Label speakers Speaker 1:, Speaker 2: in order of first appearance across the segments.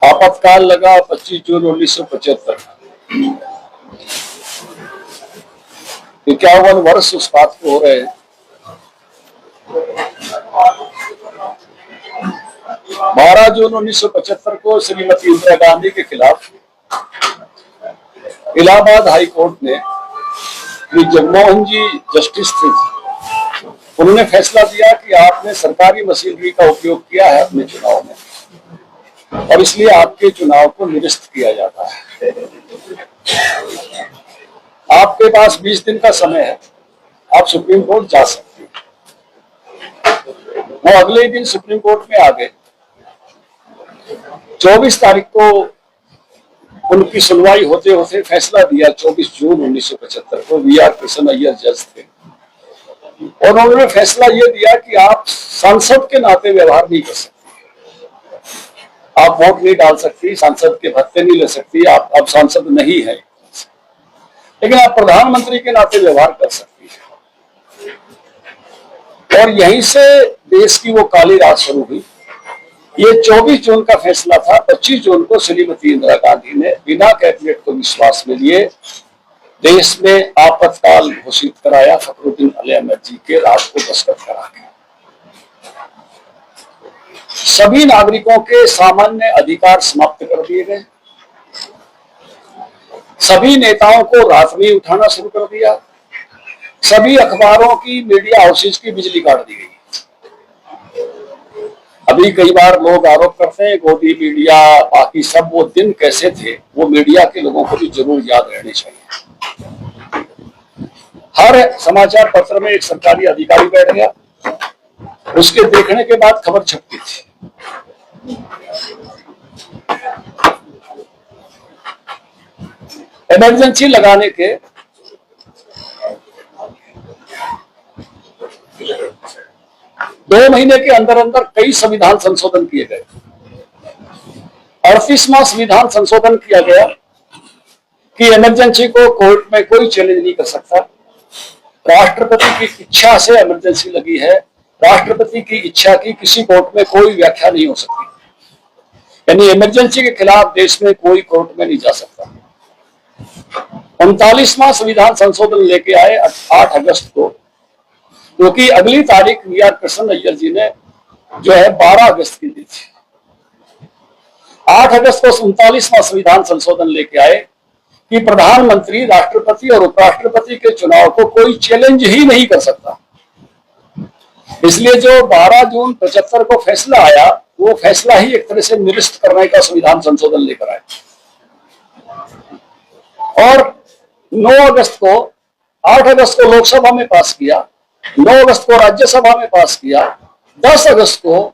Speaker 1: आपातकाल लगा 25 जून 1975। 51 वर्ष उस बात को हो रहे हैं। 12 जून 1975 को श्रीमती इंदिरा गांधी के खिलाफ इलाहाबाद हाई कोर्ट ने, जगमोहन जी जस्टिस थे, उन्होंने फैसला दिया कि आपने सरकारी मशीनरी का उपयोग किया है अपने चुनाव में और इसलिए आपके चुनाव को निरस्त किया जाता है। आपके पास 20 दिन का समय है, आप सुप्रीम कोर्ट जा सकते हैं। वो अगले दिन सुप्रीम कोर्ट में आ गए। 24 तारीख को उनकी सुनवाई होते होते फैसला दिया। 24 जून 1975 को VR कृष्ण अय्यर जज थे और उन्होंने फैसला यह दिया कि आप सांसद के नाते व्यवहार नहीं कर सकते, आप वोट नहीं डाल सकती, सांसद के भत्ते नहीं ले सकती, आप अब सांसद नहीं है, लेकिन आप प्रधानमंत्री के नाते व्यवहार कर सकती है। और यहीं से देश की वो काली रात शुरू हुई। ये 24 जून का फैसला था। 25 जून को श्रीमती इंदिरा गांधी ने बिना कैबिनेट को विश्वास में लिए देश में आपातकाल घोषित कराया, फखरुद्दीन अली अहमद जी के राज को दस्तखत करा के। सभी नागरिकों के सामान्य अधिकार समाप्त कर दिए गए। सभी नेताओं को रात में उठाना शुरू कर दिया। सभी अखबारों की, मीडिया हाउसेज की बिजली काट दी गई। अभी कई बार लोग आरोप करते हैं गोदी मीडिया, बाकी सब, वो दिन कैसे थे वो मीडिया के लोगों को भी जरूर याद रहने चाहिए। हर समाचार पत्र में एक सरकारी अधिकारी बैठ गया, उसके देखने के बाद खबर छपती थी। इमरजेंसी लगाने के 2 महीने के अंदर अंदर कई संविधान संशोधन किए गए। 38वां संविधान संशोधन किया गया कि इमरजेंसी को कोर्ट में कोई चैलेंज नहीं कर सकता। राष्ट्रपति की इच्छा से इमरजेंसी लगी है, राष्ट्रपति की इच्छा की किसी कोर्ट में कोई व्याख्या नहीं हो सकती, यानी इमरजेंसी के खिलाफ देश में कोई कोर्ट में नहीं जा सकता। 39वां संविधान संशोधन लेके आए 8 अगस्त को, क्योंकि अगली तारीख VR कृष्ण अय्यर जी ने जो है 12 अगस्त की दी थी। 8 अगस्त को 39वां संविधान संशोधन लेके आए कि प्रधानमंत्री, राष्ट्रपति और उपराष्ट्रपति के चुनाव को कोई चैलेंज ही नहीं कर सकता। इसलिए जो 12 जून 75 को फैसला आया, वो फैसला ही एक तरह से निरस्त करने का संविधान संशोधन लेकर आए। और 9 अगस्त को, 8 अगस्त को लोकसभा में पास किया, 9 अगस्त को राज्यसभा में पास किया, 10 अगस्त को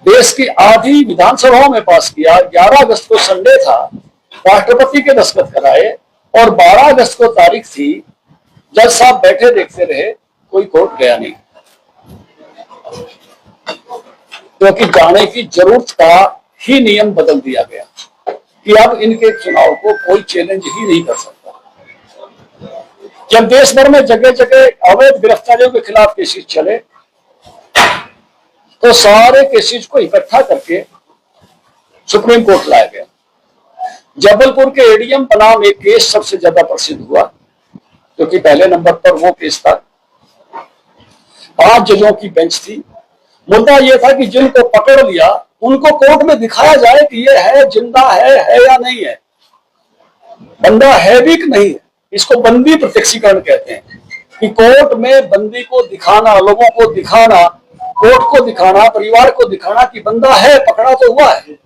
Speaker 1: देश की आधी विधानसभाओं में पास किया, 11 अगस्त को संडे था, राष्ट्रपति के दस्तखत कराए और 12 अगस्त को तारीख थी। जज साहब बैठे देखते रहे, कोई कोर्ट गया नहीं, क्योंकि जाने की जरूरत का ही नियम बदल दिया गया कि अब इनके चुनाव को कोई चैलेंज ही नहीं कर सकता। जब देश भर में जगह जगह अवैध गिरफ्तारियों के खिलाफ केसेस चले, तो सारे केसेस को इकट्ठा करके सुप्रीम कोर्ट लाया गया। जबलपुर के एडीएम बनाम एक केस सबसे ज्यादा प्रसिद्ध हुआ, क्योंकि पहले नंबर पर वो केस था। 5 जजों की बेंच थी। मुद्दा यह था कि जिनको पकड़ लिया उनको कोर्ट में दिखाया जाए कि ये है, जिंदा है या नहीं है, बंदा है भी कि नहीं है। इसको बंदी प्रत्यक्षीकरण कहते हैं कि कोर्ट में बंदी को दिखाना, लोगों को दिखाना, कोर्ट को दिखाना, परिवार को दिखाना कि बंदा है, पकड़ा तो हुआ है।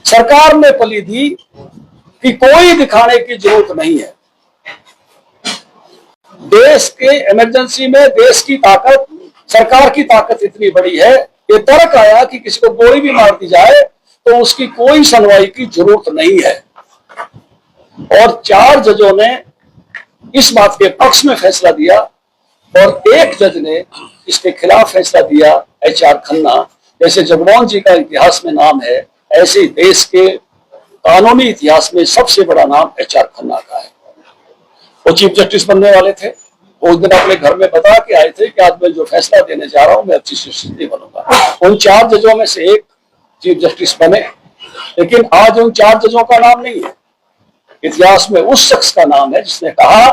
Speaker 1: सरकार ने पली दी कि कोई दिखाने की जरूरत नहीं है। देश के इमरजेंसी में देश की ताकत, सरकार की ताकत इतनी बड़ी है, ये तर्क आया कि किसी को गोली भी मार दी जाए तो उसकी कोई सुनवाई की जरूरत नहीं है। और 4 जजों ने इस बात के पक्ष में फैसला दिया और एक जज ने इसके खिलाफ फैसला दिया, HR खन्ना। जैसे जगमोहन जी का इतिहास में नाम है, ऐसे ही देश के कानूनी इतिहास में सबसे बड़ा नाम HR खन्ना का है। वो चीफ जस्टिस बनने वाले थे। उस दिन अपने घर में बता के आए थे कि आज मैं जो फैसला देने जा रहा हूं, मैं चीफ जस्टिस नहीं बनूंगा। उन 4 जजों में से एक चीफ जस्टिस बने, लेकिन आज उन 4 जजों का नाम नहीं है। इतिहास में उस शख्स का नाम है जिसने कहा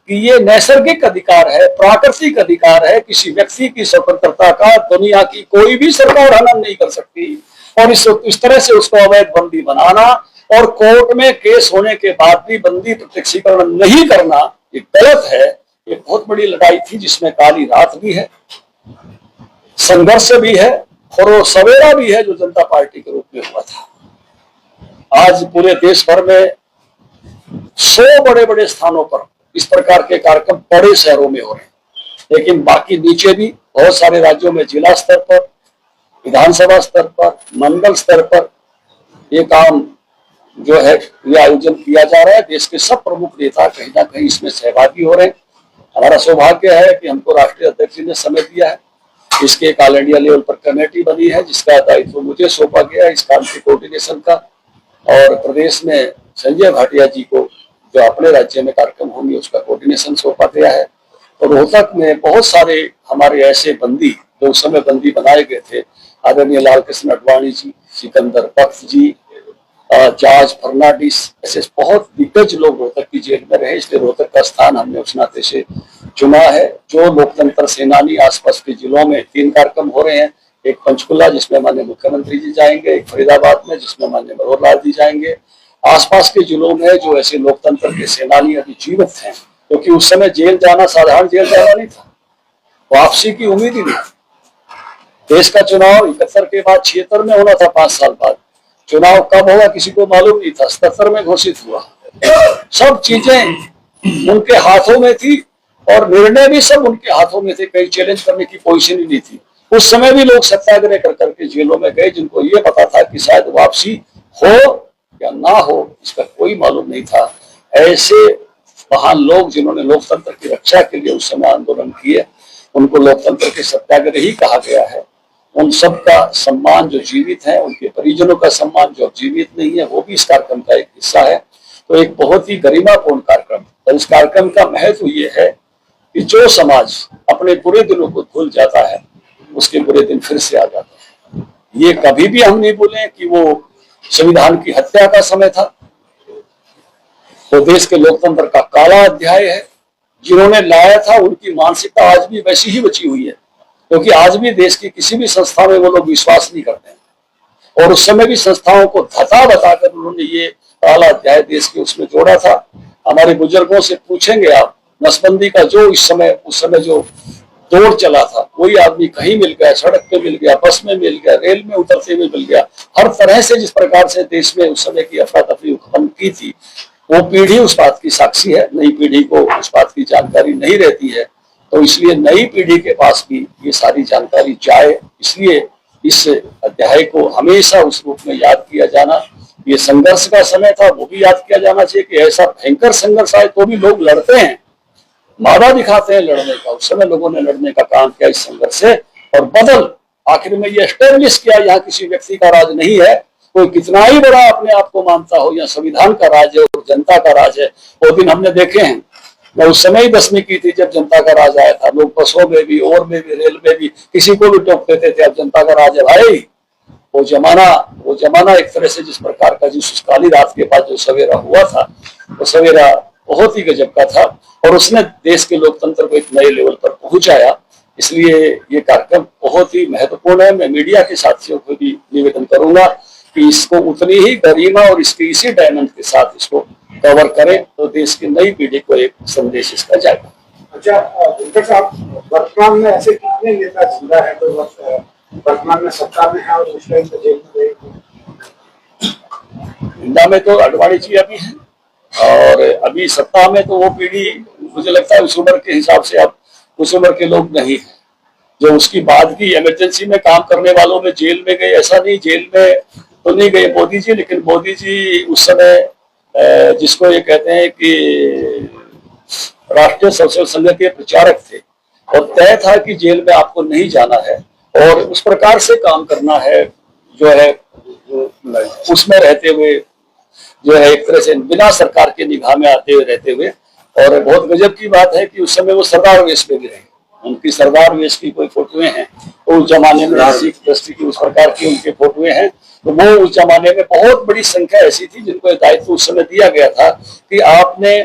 Speaker 1: कि ये नैसर्गिक अधिकार है, प्राकृतिक अधिकार है, किसी व्यक्ति की स्वतंत्रता का दुनिया की कोई भी सरकार हनन नहीं कर सकती। और इस तरह से उसको अवैध बंदी बनाना और कोर्ट में केस होने के बाद भी बंदी प्रत्यक्षीकरण नहीं करना, ये गलत है। ये बहुत बड़ी लड़ाई थी जिसमें काली रात भी है, संघर्ष भी है और सवेरा भी है जो जनता पार्टी के रूप में हुआ था। आज पूरे देश भर में 100 बड़े बड़े स्थानों पर इस प्रकार के कार्यक्रम बड़े शहरों में हो रहे हैं, लेकिन बाकी नीचे भी बहुत सारे राज्यों में जिला स्तर पर, विधानसभा स्तर पर, मंडल स्तर पर ये काम जो है ये आयोजन किया जा रहा है। देश के सब प्रमुख नेता कहीं ना कहीं इसमें सहभागी हो रहे हैं। हमारा सौभाग्य है कि हमको राष्ट्रीय अध्यक्ष जी ने समय दिया है। इसके एक ऑल इंडिया लेवल पर कमेटी बनी है जिसका दायित्व मुझे सौंपा गया है इस काम के कोऑर्डिनेशन का, और प्रदेश में संजय भाटिया जी को जो अपने राज्य में कार्यक्रम होंगे उसका कोऑर्डिनेशन सौंपा गया है। तो रोहतक में बहुत सारे हमारे ऐसे बंदी जो उस समय बंदी बनाए गए थे, आदरणीय लाल कृष्ण अडवाणी जी, सिकंदर बख्श जी, जॉर्ज फर्नांडिस, ऐसे बहुत दिग्गज लोग रोहतक की जेल में रहे। इसलिए रोहतक का स्थान हमने उस नाते से चुना है। जो लोकतंत्र सेनानी आसपास के जिलों में 3 कार्यक्रम हो रहे हैं, एक पंचकुला जिसमें माननीय मुख्यमंत्री जी जाएंगे, एक फरीदाबाद में जिसमें माननीय मनोहर लाल जी जाएंगे। आसपास के जिलों में जो ऐसे लोकतंत्र के सेनानी अभी जीवित हैं, क्योंकि उस समय जेल जाना साधारण जेल जाना नहीं था, वापसी की उम्मीद ही नहीं। देश का चुनाव 71 के बाद 76 में होना था, 5 साल बाद। चुनाव कब होगा किसी को मालूम नहीं था, 77 में घोषित हुआ। सब चीजें उनके हाथों में थी और निर्णय भी सब उनके हाथों में थे, कहीं चैलेंज करने की पोजीशन ही नहीं थी। उस समय भी लोग सत्याग्रह कर करके जेलों में गए, जिनको ये पता था कि शायद वापसी हो या ना हो इसका कोई मालूम नहीं था। ऐसे महान लोग जिन्होंने लोकतंत्र की रक्षा के लिए उस समय आंदोलन किए, उनको लोकतंत्र के सत्याग्रह ही कहा गया है। उन सब का सम्मान जो जीवित है, उनके परिजनों का सम्मान जो जीवित नहीं है, वो भी इस कार्यक्रम का एक हिस्सा है। तो एक बहुत ही गरिमापूर्ण कार्यक्रम, और इस कार्यक्रम का महत्व ये है कि जो समाज अपने बुरे दिनों को भूल जाता है उसके बुरे दिन फिर से आ जाते हैं। ये कभी भी हम नहीं भूलें कि वो संविधान की हत्या का समय था, वो देश के लोकतंत्र का काला अध्याय है। जिन्होंने लाया था उनकी मानसिकता आज भी वैसी ही बची हुई है, क्योंकि आज भी देश की किसी भी संस्था में वो लोग विश्वास नहीं करते हैं। और उस समय भी संस्थाओं को धता बताकर उन्होंने ये काला अध्याय देश के उसमें जोड़ा था। हमारे बुजुर्गों से पूछेंगे आप, नसबंदी का जो उस समय जो दौर चला था, कोई आदमी कहीं मिल गया, सड़क पे मिल गया, बस में मिल गया, रेल में उतरते हुए मिल गया, हर तरह से जिस प्रकार से देश में उस समय की अफरा तफरी उत्पन्न की थी, वो पीढ़ी उस बात की साक्षी है। नई पीढ़ी को उस बात की जानकारी नहीं रहती है, तो इसलिए नई पीढ़ी के पास भी ये सारी जानकारी जाए। इसलिए इस अध्याय को हमेशा उस रूप में याद किया जाना, ये संघर्ष का समय था वो भी याद किया जाना चाहिए कि ऐसा भयंकर संघर्ष आए तो भी लोग लड़ते हैं, मादा दिखाते हैं लड़ने का। उस समय लोगों ने लड़ने का काम किया इस संघर्ष से, और बदल आखिर में ये एस्टेब्लिश किया यहाँ किसी व्यक्ति का राज नहीं है। कोई कितना ही बड़ा अपने आप को मानता हो, या संविधान का राज है और जनता का राज है। वो दिन हमने देखे हैं। मैं उस समय ही 10वीं की थी जब जनता का राज आया था। लोग बसों में भी, और में भी, रेल में भी किसी को भी टोक देते थे, अब जनता का राज है भाई। वो जमाना एक तरह से जिस प्रकार का जिस काली रात के बाद जो सवेरा हुआ था, वो सवेरा बहुत ही गजब का था, और उसने देश के लोकतंत्र को एक नए लेवल पर पहुंचाया। इसलिए ये कार्यक्रम बहुत ही महत्वपूर्ण है। मैं मीडिया के साथियों को भी निवेदन करूंगा कि इसको उतनी ही गरिमा और इसके इसी डायमंड के साथ इसको कवर करें, तो देश की नई पीढ़ी को एक संदेश इसका जाएगा।
Speaker 2: अच्छा साहब, वर्तमान में ऐसे कितने नेता जिंदा है तो वर्तमान में सत्ता में है और उस टाइम जेल में गए?
Speaker 1: इंडिया में तो अडवाणी जी अभी हैं, और अभी सत्ता में तो वो पीढ़ी मुझे लगता है उस उम्र के हिसाब से अब उस उम्र के लोग नहीं है। जो उसकी बाद की इमरजेंसी में काम करने वालों में जेल में गए, ऐसा नहीं, जेल में तो नहीं गए मोदी जी, लेकिन मोदी जी उस समय जिसको ये कहते हैं कि राष्ट्रीय स्वयं संघ के प्रचारक थे, और तय था कि जेल में आपको नहीं जाना है और उस प्रकार से काम करना है जो है उसमें रहते हुए, जो है एक तरह से बिना सरकार के निगाह में आते हुए रहते हुए। और बहुत गजब की बात है कि उस समय वो सरदार वेश में भी रहे, उनकी सरदार वेश की कोई फोटोएं हैं, उस जमाने में सिख दृष्टि की उस प्रकार की उनके फोटोएं हैं। तो वो उस जमाने में बहुत बड़ी संख्या ऐसी थी जिनको दायित्व उस समय दिया गया था कि आपने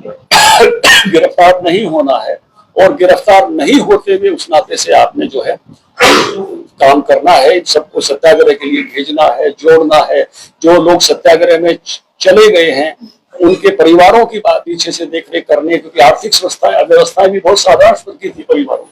Speaker 1: गिरफ्तार नहीं होना है, और गिरफ्तार नहीं होते हुए उस नाते से आपने जो है काम करना है, इन सबको सत्याग्रह के लिए भेजना है, जोड़ना है। जो लोग सत्याग्रह में चले गए हैं उनके परिवारों की बात पीछे से देखरेख करने, क्योंकि आर्थिक व्यवस्थाएं भी बहुत साधारण स्तर की थी परिवारों में,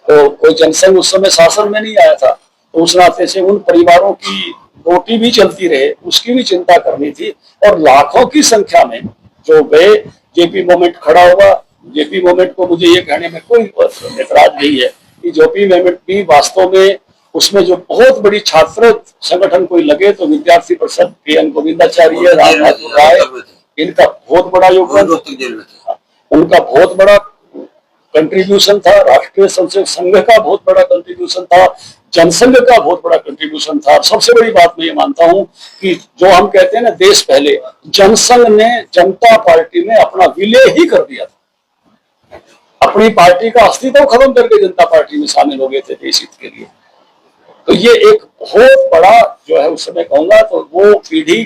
Speaker 1: तो कोई जनसंघ उस समय शासन में नहीं आया था, तो उस नाते से उन परिवारों की रोटी भी चलती रहे उसकी भी चिंता करनी थी। और लाखों की संख्या में जो गए, जेपी मूवमेंट खड़ा हुआ। जेपी मूवमेंट को मुझे ये कहने में कोई एतराज नहीं है कि जेपी मूवमेंट भी वास्तव में उसमें जो बहुत बड़ी छात्र संगठन कोई लगे तो विद्यार्थी परिषद के.एन. गोविंदाचार्य, राम माधव राय, इनका बहुत बड़ा योगदान, उनका बहुत बड़ा कंट्रीब्यूशन था। राष्ट्रीय स्वयंसेवक संघ का बहुत बड़ा कंट्रीब्यूशन था, जनसंघ का बहुत बड़ा कंट्रीब्यूशन था। और सबसे बड़ी बात मैं ये मानता हूं कि जो हम कहते हैं ना देश पहले, जनसंघ ने जनता पार्टी में अपना विलय ही कर दिया था, अपनी पार्टी का अस्तित्व खत्म करके जनता पार्टी में शामिल हो गए थे देश हित के लिए। तो ये एक बहुत बड़ा जो है उस समय कहूंगा तो वो पीढ़ी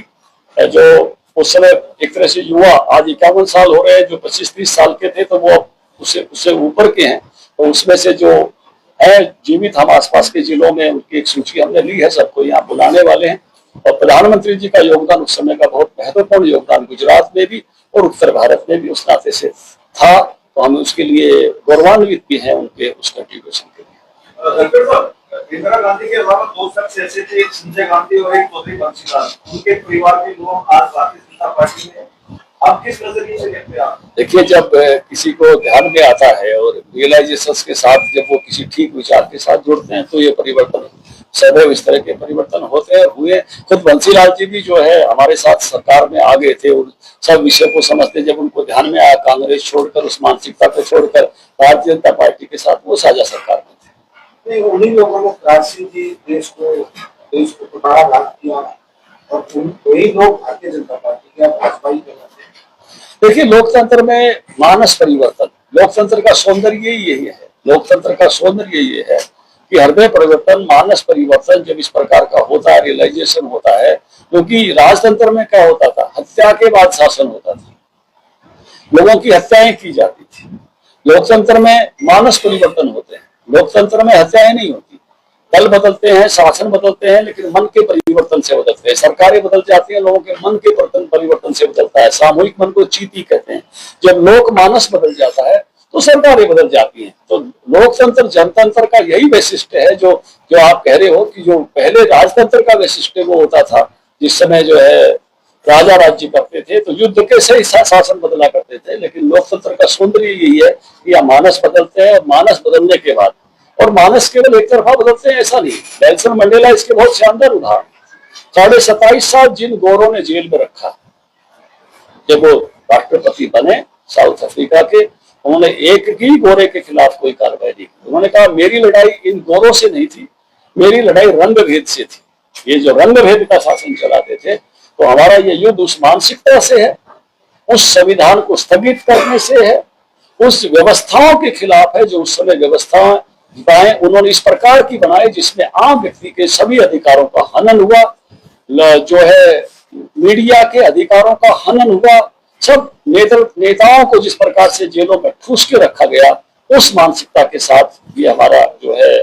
Speaker 1: जो उस समय एक तरह से युवा, आज 51 साल हो रहे हैं, जो 25-30 साल के थे तो वो उससे ऊपर के हैं। तो उसमें से जो है जीवित हम आसपास के जिलों में उनकी एक सूची हमने ली है, सबको यहाँ बुलाने वाले हैं। और प्रधानमंत्री जी का योगदान उस समय का बहुत महत्वपूर्ण योगदान गुजरात में भी और उत्तर भारत में भी उस नाते से था, तो हम उसके लिए गौरवान्वित भी हैं उनके उस कंट्रीब्यूशन के लिए।
Speaker 2: इंदिरा गांधी के अलावा दो शख्स ऐसे थे, एक संजय गांधी और एक चौधरी बंसीलाल, उनके परिवार के लोग आज भारतीय जनता पार्टी में, आप किस नजरिए से देखते हैं?
Speaker 1: देखिए, जब किसी को ध्यान में आता है और रियलाइजेशन के साथ जब वो किसी ठीक विचार के साथ जुड़ते हैं तो ये परिवर्तन सदैव इस तरह के परिवर्तन होते हैं, हुए। खुद बंसीलाल जी भी जो है हमारे साथ सरकार में आ गए थे और सब विषय को समझते, जब उनको ध्यान में आया कांग्रेस छोड़कर, उस मानसिकता को छोड़कर भारतीय जनता पार्टी के साथ वो साझा सरकार में थे।
Speaker 2: उन्हीं लोगों ने क्रांति जी देश को बड़ा लाभ किया और वही लोग भारतीय जनता पार्टी के भाजपा ही कहलाते हैं।
Speaker 1: देखिए, लोकतंत्र में मानस परिवर्तन, लोकतंत्र का सौंदर्य यही है। लोकतंत्र का सौंदर्य ये है कि हृदय परिवर्तन, मानस परिवर्तन जब इस प्रकार का होता है, रियलाइजेशन होता है। क्योंकि राजतंत्र में क्या होता था, हत्या के बाद शासन होता था, लोगों की हत्याएं की जाती थी। लोकतंत्र में मानस परिवर्तन होते हैं, लोकतंत्र में हत्याएं नहीं होती। दल बदलते हैं, शासन बदलते हैं, लेकिन मन के परिवर्तन से बदलते हैं। सरकारें बदल जाती हैं, लोगों के मन के परिवर्तन से बदलता है। सामूहिक मन को चीती कहते हैं। जब लोक मानस बदल जाता है तो सरकारें बदल जाती हैं। तो लोकतंत्र जनतंत्र का यही वैशिष्ट्य है जो आप कह रहे हो कि जो पहले राजतंत्र का वैशिष्ट्य वो होता था, जिस समय जो है राजा राज्य करते थे तो युद्ध के से शासन बदला करते थे। लेकिन लोकतंत्र का सौंदर्य यही है कि मानस बदलते हैं, और मानस बदलने के बाद, और मानस केवल एक तरफा बदलते हैं ऐसा नहीं। नेल्सन मंडेला इसके बहुत शानदार उदाहरण। 27.5 साल जिन गोरों ने जेल में रखा, जब वो राष्ट्रपति बने साउथ अफ्रीका के, उन्होंने एक भी गोरे के खिलाफ कोई कार्रवाई नहीं की। उन्होंने कहा मेरी लड़ाई इन गोरों से नहीं थी, मेरी लड़ाई रंग भेद से थी। ये जो रंग भेद का शासन चलाते थे, तो हमारा ये युद्ध उस मानसिकता से है, उस संविधान को स्थगित करने से है, उस व्यवस्थाओं के खिलाफ है जो उस समय व्यवस्थाएं उन्होंने इस प्रकार की बनाई जिसमें आम व्यक्ति के सभी अधिकारों का हनन हुआ, जो है मीडिया के अधिकारों का हनन हुआ। सब नेताओं को जिस प्रकार से जेलों में ठूस के रखा गया, उस मानसिकता के साथ ये हमारा जो है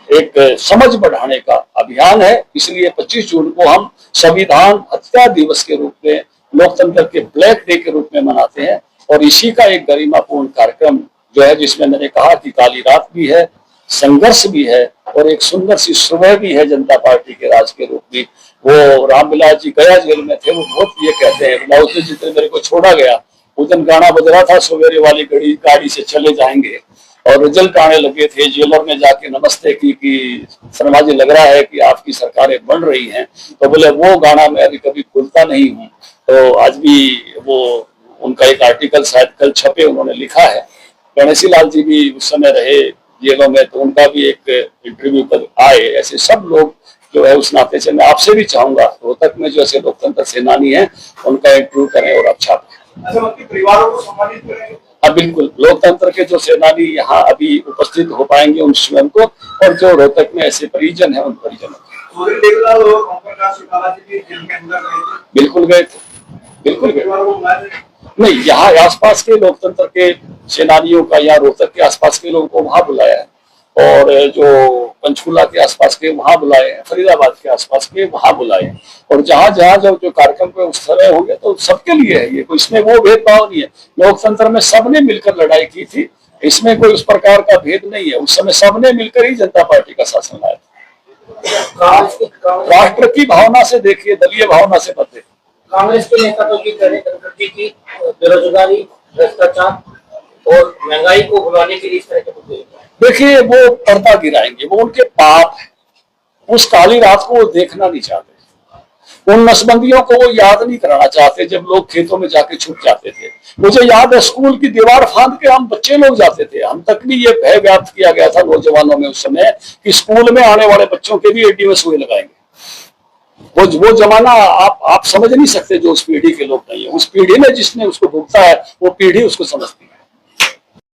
Speaker 1: एक समझ बढ़ाने का अभियान है। इसलिए 25 जून को हम संविधान हत्या दिवस के रूप में, लोकतंत्र के ब्लैक डे के रूप में मनाते हैं। और इसी का एक गरिमापूर्ण कार्यक्रम जो है, जिसमें मैंने कहा कि काली रात भी है, संघर्ष भी है, और एक सुंदर सी सुबह भी है जनता पार्टी के राज के रूप में। वो रामविलास जी गया जेल में थे, वो बहुत ये कहते हैं, उस दिन जितने मेरे को छोड़ा गया उस दिन गाना बज रहा था, सवेरे वाली गाड़ी से चले जाएंगे, और रिजल्ट आने लगे थे। जेलर ने जाके नमस्ते की कि शर्मा जी लग रहा है कि आपकी सरकारें बन रही हैं। तो बोले वो गाना मैं अभी कभी भूलता नहीं हूँ। तो आज भी वो उनका एक आर्टिकल शायद कल छपे, उन्होंने लिखा है। गणेशी लाल जी भी उस समय रहे जेलों में, तो उनका भी एक इंटरव्यू पर आए। ऐसे सब लोग जो है उस नाते से मैं आपसे भी चाहूंगा, रोहतक में जो ऐसे लोकतंत्र सेनानी हैं उनका इंटरव्यू करें और अच्छा
Speaker 2: परिवारों को सम्मानित करें।
Speaker 1: अब बिल्कुल लोकतंत्र के जो सेनानी यहाँ अभी उपस्थित हो पाएंगे उन स्वयं को, और जो रोहतक में ऐसे परिजन है उन परिजनों को। बिल्कुल गए थे, बिल्कुल गए। नहीं, यहाँ आसपास के लोकतंत्र के सेनानियों का या रोहतक के आसपास के लोगों को वहां बुलाया है, और जो पंचकुला के आसपास के वहां बुलाए हैं, फरीदाबाद के आसपास के वहां बुलाए हैं, और जहां जहां जो कार्यक्रम पे उस तरह होंगे तो सबके लिए है ये, कोई इसमें वो भेदभाव नहीं है। लोकतंत्र में सबने मिलकर लड़ाई की थी, इसमें कोई उस प्रकार का भेद नहीं है। उस समय सबने मिलकर ही जनता पार्टी का शासन लाया था। राष्ट्र की भावना से देखिए, दलीय भावना से मत देखिए।
Speaker 3: कांग्रेस के नेता तो ये कह रहे हैं कि बेरोजगारी, भ्रष्टाचार और महंगाई को भुलाने के लिए इस तरह के मुद्दे।
Speaker 1: देखिए, वो पर्दा गिराएंगे, वो उनके पाप है, उस काली रात को वो देखना नहीं चाहते, उन नसबंदियों को वो याद नहीं कराना चाहते जब लोग खेतों में जाके छुप जाते थे। मुझे याद है स्कूल की दीवार फांद के हम बच्चे लोग जाते थे, हम तक भी ये भय व्याप्त किया गया था नौजवानों में उस समय कि स्कूल में आने वाले बच्चों के भी एडी में सुई लगाएंगे। वो जमाना आप समझ नहीं सकते, जो उस पीढ़ी के लोग नहीं है। उस पीढ़ी में जिसने उसको भुगता है वो पीढ़ी उसको समझती है।